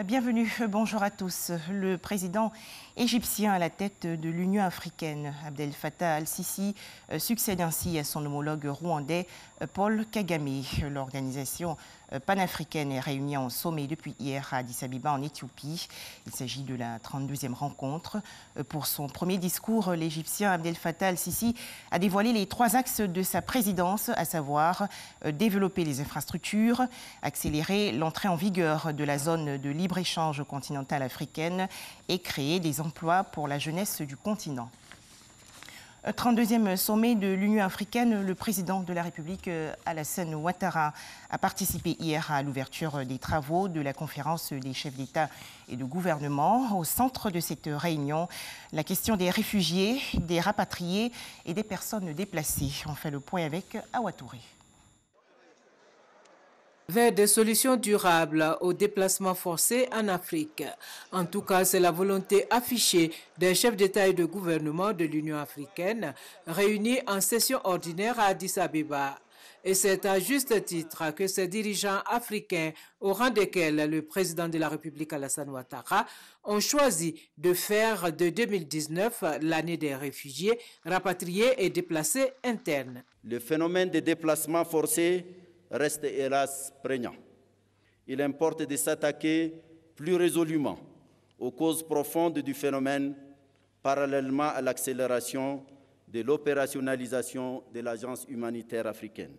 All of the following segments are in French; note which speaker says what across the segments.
Speaker 1: Bienvenue, bonjour à tous. Le président égyptien à la tête de l'Union africaine, Abdel Fattah al-Sisi, succède ainsi à son homologue rwandais, Paul Kagame. L'organisation panafricaine est réunie en sommet depuis hier à Addis Abeba en Éthiopie. Il s'agit de la 32e rencontre. Pour son premier discours, l'Égyptien Abdel Fattah al-Sisi a dévoilé les 3 axes de sa présidence, à savoir développer les infrastructures, accélérer l'entrée en vigueur de la zone de libre-échange continentale africaine et créer des emplois pour la jeunesse du continent. 32e sommet de l'Union africaine, le président de la République, Alassane Ouattara, a participé hier à l'ouverture des travaux de la conférence des chefs d'État et de gouvernement. Au centre de cette réunion, la question des réfugiés, des rapatriés et des personnes déplacées. On fait le point avec Awa Touré.
Speaker 2: Vers des solutions durables aux déplacements forcés en Afrique. En tout cas, c'est la volonté affichée des chefs d'État et de gouvernement de l'Union africaine réunis en session ordinaire à Addis Abeba. Et c'est à juste titre que ces dirigeants africains, au rang desquels le président de la République Alassane Ouattara, ont choisi de faire de 2019 l'année des réfugiés, rapatriés et déplacés internes.
Speaker 3: Le phénomène des déplacements forcés reste hélas prégnant. Il importe de s'attaquer plus résolument aux causes profondes du phénomène, parallèlement à l'accélération de l'opérationnalisation de l'Agence humanitaire africaine.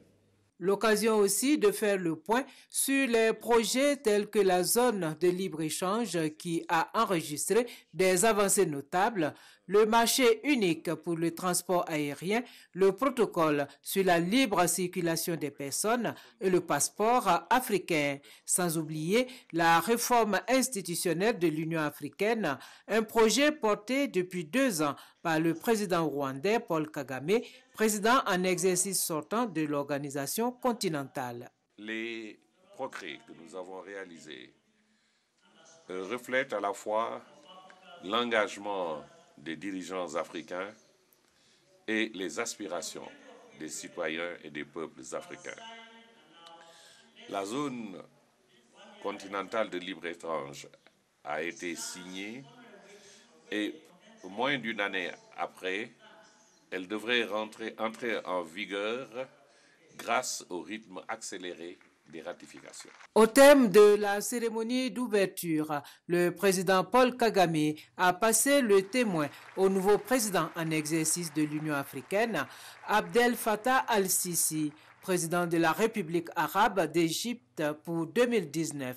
Speaker 2: L'occasion aussi de faire le point sur les projets tels que la zone de libre-échange qui a enregistré des avancées notables, le marché unique pour le transport aérien, le protocole sur la libre circulation des personnes et le passeport africain, sans oublier la réforme institutionnelle de l'Union africaine, un projet porté depuis 2 ans par le président rwandais Paul Kagame, président en exercice sortant de l'organisation continentale.
Speaker 4: Les progrès que nous avons réalisés reflètent à la fois l'engagement des dirigeants africains et les aspirations des citoyens et des peuples africains. La zone continentale de libre-échange a été signée et moins d'une année après, elle devrait entrer en vigueur grâce au rythme accéléré des ratifications.
Speaker 2: Au thème de la cérémonie d'ouverture, le président Paul Kagame a passé le témoin au nouveau président en exercice de l'Union africaine, Abdel Fattah al-Sisi, président de la République arabe d'Égypte pour 2019.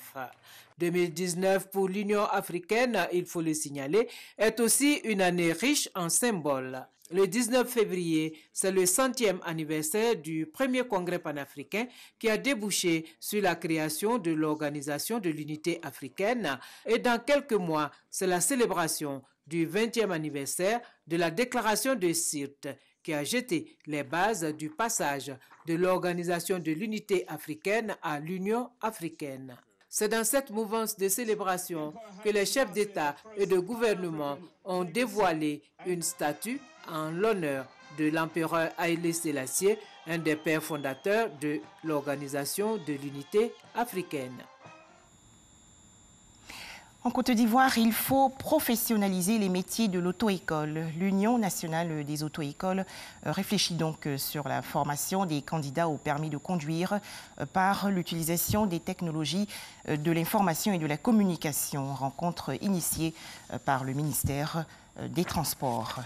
Speaker 2: 2019 pour l'Union africaine, il faut le signaler, est aussi une année riche en symboles. Le 19 février, c'est le 100e anniversaire du premier congrès panafricain qui a débouché sur la création de l'Organisation de l'Unité africaine. Et dans quelques mois, c'est la célébration du 20e anniversaire de la déclaration de Sirte qui a jeté les bases du passage de l'Organisation de l'Unité africaine à l'Union africaine. C'est dans cette mouvance de célébration que les chefs d'État et de gouvernement ont dévoilé une statue en l'honneur de l'empereur Haïlé Sélassié, un des pères fondateurs de l'Organisation de l'Unité africaine.
Speaker 1: En Côte d'Ivoire, il faut professionnaliser les métiers de l'auto-école. L'Union nationale des auto-écoles réfléchit donc sur la formation des candidats au permis de conduire par l'utilisation des technologies de l'information et de la communication. Rencontre initiée par le ministère des Transports.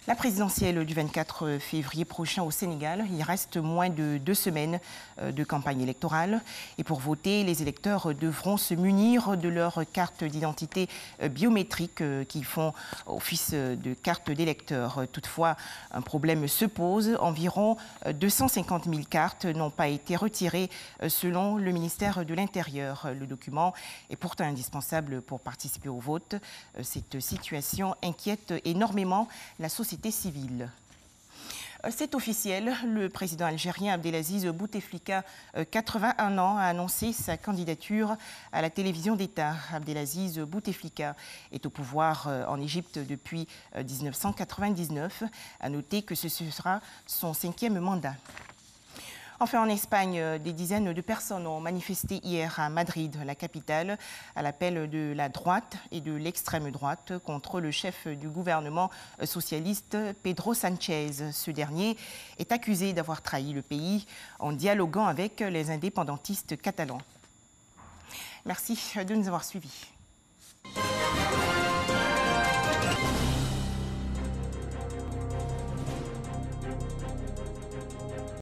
Speaker 1: La présidentielle du 24 février prochain au Sénégal, il reste moins de 2 semaines de campagne électorale. Et pour voter, les électeurs devront se munir de leur carte d'identité biométrique qui font office de carte d'électeur. Toutefois, un problème se pose. Environ 250 000 cartes n'ont pas été retirées selon le ministère de l'Intérieur. Le document est pourtant indispensable pour participer au vote. Cette situation inquiète énormément la société civile. C'est officiel, le président algérien Abdelaziz Bouteflika, 81 ans, a annoncé sa candidature à la télévision d'État. Abdelaziz Bouteflika est au pouvoir en Égypte depuis 1999. À noter que ce sera son 5e mandat. Enfin, en Espagne, des dizaines de personnes ont manifesté hier à Madrid, la capitale, à l'appel de la droite et de l'extrême droite contre le chef du gouvernement socialiste, Pedro Sánchez. Ce dernier est accusé d'avoir trahi le pays en dialoguant avec les indépendantistes catalans. Merci de nous avoir suivis.